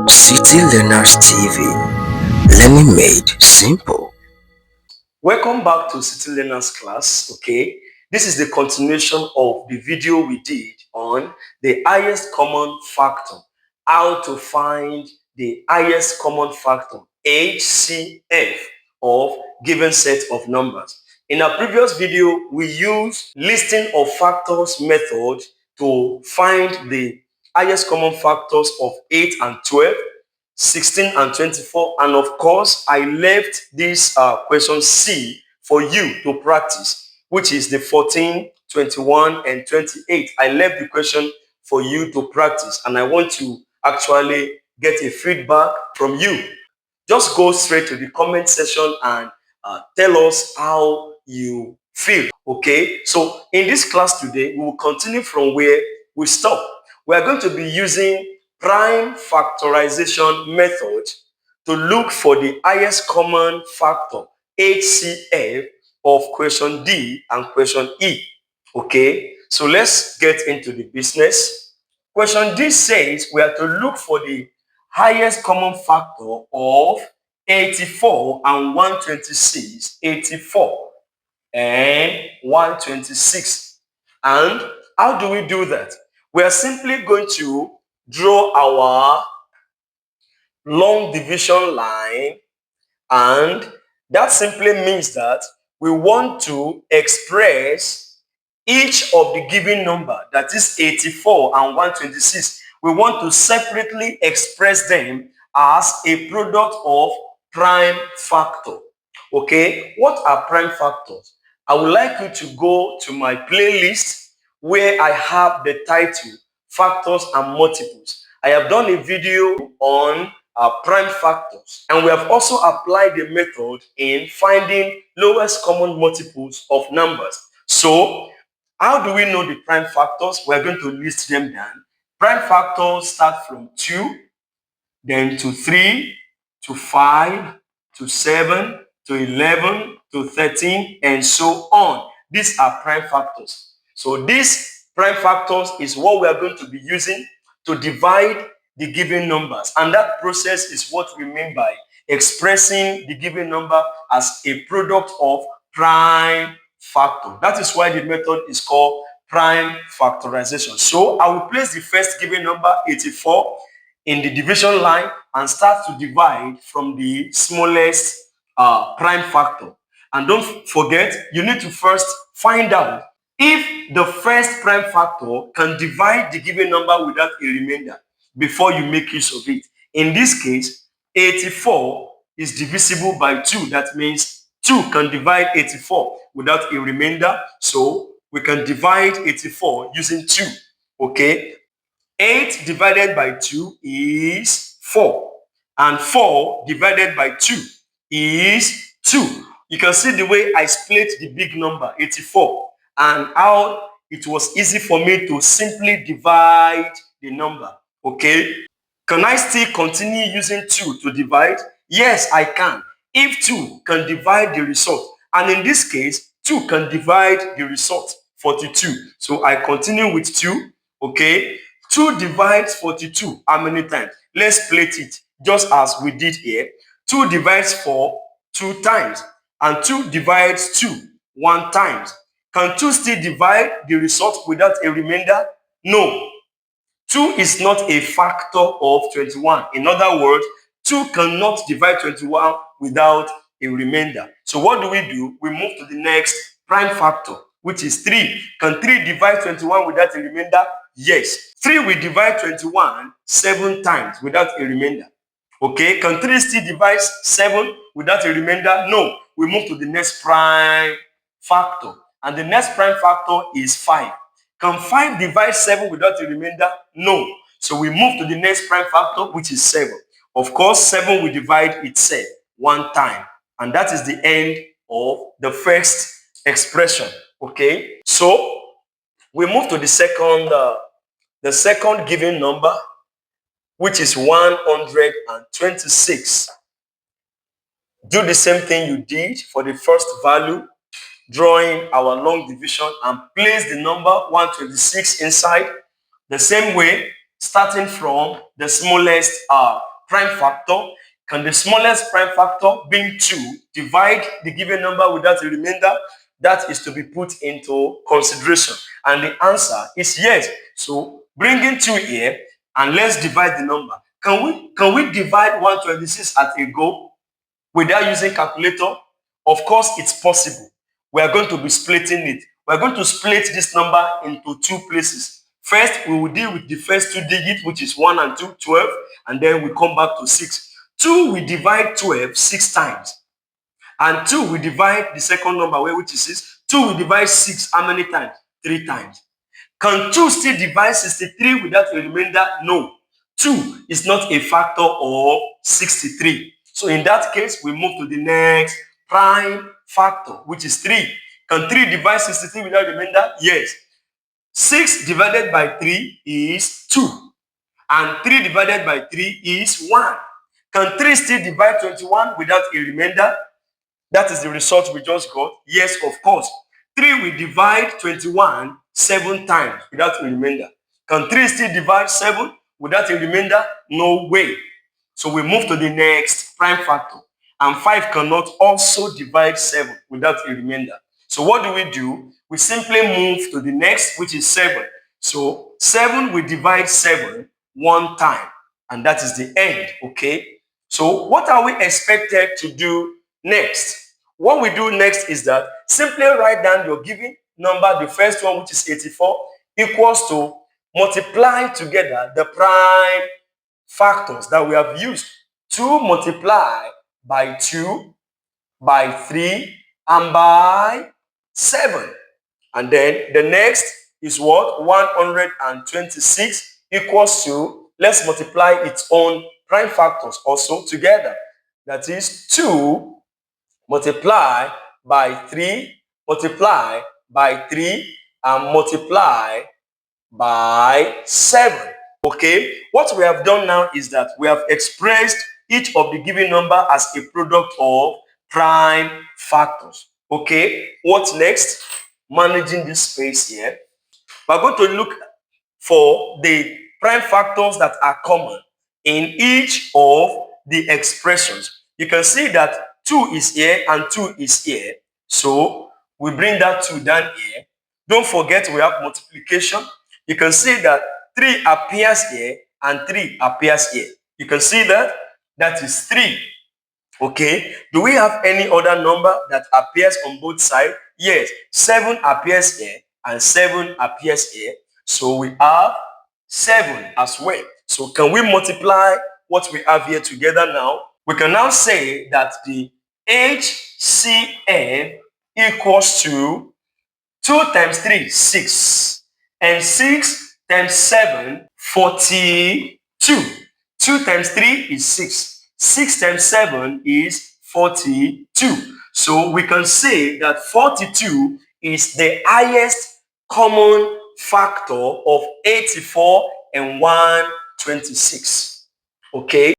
City Learners TV. Learning made simple. Welcome back to City Learners class. Okay, this is the continuation of the video we did on the highest common factor. How to find the highest common factor, HCF, of given set of numbers. In our previous video, we used listing of factors method to find the highest common factors of 8 and 12, 16 and 24, and of course I left this question C for you to practice, which is the 14, 21 and 28. I left the question for you to practice, and I want to actually get a feedback from you. Just go straight to the comment section and tell us how you feel. Okay, so in this class today, we will continue from where we stopped. We are going to be using prime factorization method to look for the highest common factor, HCF, of question D and question E. Okay, so let's get into the business. Question D says we are to look for the highest common factor of 84 and 126, 84 and 126. And how do we do that? We are simply going to draw our long division line, and that simply means that we want to express each of the given number, that is 84 and 126, we want to separately express them as a product of prime factor. Okay, what are prime factors? I would like you to go to my playlist where I have the title Factors and Multiples. I have done a video on prime factors, and we have also applied the method in finding lowest common multiples of numbers. So how do we know the prime factors? We're going to list them down. Prime factors start from 2, then to 3, to 5, to 7, to 11, to 13, and so on. These are prime factors. So these prime factors is what we are going to be using to divide the given numbers. And that process is what we mean by expressing the given number as a product of prime factor. That is why the method is called prime factorization. So I will place the first given number, 84, in the division line and start to divide from the smallest prime factor. And don't forget, you need to first find out if the first prime factor can divide the given number without a remainder before you make use of it. In this case, 84 is divisible by 2. That means 2 can divide 84 without a remainder. So we can divide 84 using 2. Okay. 8 divided by 2 is 4. And 4 divided by 2 is 2. You can see the way I split the big number, 84, and how it was easy for me to simply divide the number. Okay. Can I still continue using 2 to divide? Yes, I can. If 2 can divide the result, and in this case, 2 can divide the result, 42. So I continue with 2. Okay. 2 divides 42 how many times? Let's split it just as we did here. 2 divides 4 2 times, and 2 divides 2 1 times. Can 2 still divide the result without a remainder? No. 2 is not a factor of 21. In other words, 2 cannot divide 21 without a remainder. So what do? We move to the next prime factor, which is 3. Can 3 divide 21 without a remainder? Yes. 3 will divide 21 7 times without a remainder. Okay. Can 3 still divide 7 without a remainder? No. We move to the next prime factor, and the next prime factor is 5. Can 5 divide 7 without a remainder? No. So we move to the next prime factor, which is 7. Of course, 7 will divide itself 1 time. And that is the end of the first expression. Okay. So we move to the second given number, which is 126. Do the same thing you did for the first value, drawing our long division, and place the number 126 inside. The same way, starting from the smallest prime factor? Can the smallest prime factor, being 2, divide the given number without a remainder? That is to be put into consideration. And the answer is yes. So bringing 2 here, and let's divide the number. Can we divide 126 at a go without using calculator? Of course, it's possible. We are going to be splitting it. We are going to split this number into 2 places. First, we will deal with the first 2 digits, which is 1 and 2, 12, and then we come back to 6. 2, we divide 12 6 times. And 2, we divide the second number, which is 6. 2, we divide 6 how many times? 3 times. Can 2 still divide 63 without a remainder? No. 2 is not a factor of 63. So in that case, we move to the next prime factor, which is 3. Can 3 divide 63 without remainder? Yes. 6 divided by 3 is 2. And 3 divided by 3 is 1. Can 3 still divide 21 without a remainder? That is the result we just got. Yes, of course. 3 will divide 21 7 times without a remainder. Can 3 still divide 7 without a remainder? No way. So we move to the next prime factor. And 5 cannot also divide 7 without a remainder. So what do? We simply move to the next, which is 7. So 7 will divide 7 1 time. And that is the end, okay? So what are we expected to do next? What we do next is that simply write down your given number, the first one, which is 84, equals to multiply together the prime factors that we have used. 2 multiply by 2, by 3, and by 7. And then the next is what? 126 equals to, let's multiply its own prime factors also together. That is 2 multiply by 3, multiply by 3, and multiply by 7. Okay, what we have done now is that we have expressed each of the given number as a product of prime factors. Okay, what's next? Managing this space here. We're going to look for the prime factors that are common in each of the expressions. You can see that 2 is here and 2 is here. So we bring that 2 down here. Don't forget we have multiplication. You can see that 3 appears here and 3 appears here. You can see that that is 3. Okay. Do we have any other number that appears on both sides? Yes. 7 appears here and 7 appears here. So we have 7 as well. So can we multiply what we have here together now? We can now say that the HCF equals to 2 times 3, 6. And 6 times 7, 42. 2 times 3 is 6. 6 times 7 is 42. So we can say that 42 is the highest common factor of 84 and 126. Okay.